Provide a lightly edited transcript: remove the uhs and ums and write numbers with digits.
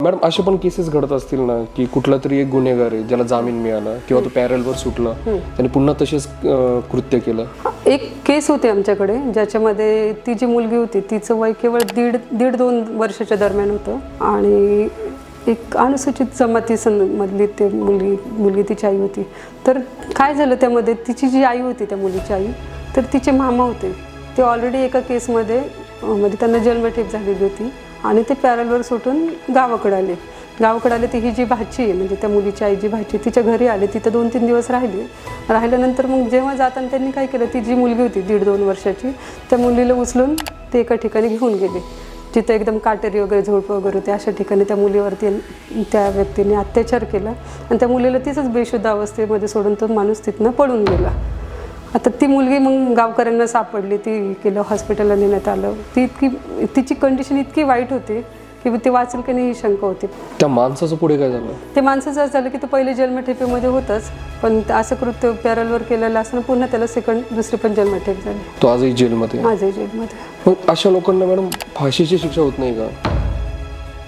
Madam असे पण cases घडत असतील ना की कुठला तरी एक गुन्हेगार आहे ज्याला जामीन मिळाला किंवा तो पॅरेलवर सुटला त्याने पुन्हा तसेच कृत्य केलं. एक केस होते आमच्याकडे ज्याच्यामध्ये ती जी मुलगी होती तिचं वय केवळ दीड 2 वर्षाच्या दरम्यान होतं आणि एक अनुसूचित जमाती मधली ते मुलगी तिची आई होती. तर काय झालं त्यामध्ये तिची जी आई होती त्या मुलीची आई तर तिचे मामा होते ते ऑलरेडी एका केसमध्ये म्हणजे त्यांना जन्मठेप झालेली होती आणि ते पॅरलवर सुटून गावाकडे आले तर ही जी भाची आहे म्हणजे त्या मुलीची आई जी भाची तिच्या घरी आले तिथं 2-3 दिवस राहिल्यानंतर मग जेव्हा जाताना त्यांनी काय केलं ती जी मुलगी होती 1.5-2 वर्षाची त्या मुलीला उचलून ते एका ठिकाणी घेऊन गेले जिथं एकदम काटेरी वगैरे झोडपं वगैरे होते अशा ठिकाणी त्या मुलीवरती त्या व्यक्तीने अत्याचार केला आणि त्या मुलीला तिचंच बेशुद्ध अवस्थेमध्ये सोडून तो माणूस तिथनं पळून गेला. आता ती मुलगी मग गावकऱ्यांना सापडली ती केलं हॉस्पिटलला नेण्यात आलं. तिची कंडिशन इतकी वाईट होती की ते वाचेल की नाही ही शंका होती. त्या माणसाचं पुढे काय झालं? ते माणसाचं असं झालं की तो पहिले जन्मठेपेमध्ये होतंच पण असं कृत्य पॅरलवर केलेलं असताना पुन्हा त्याला दुसरी पण जन्मठेप झाली. तो आजही जेलमध्ये? आजही जेलमध्ये. मग अशा लोकांना मॅडम फाशीची शिक्षा होत नाही का?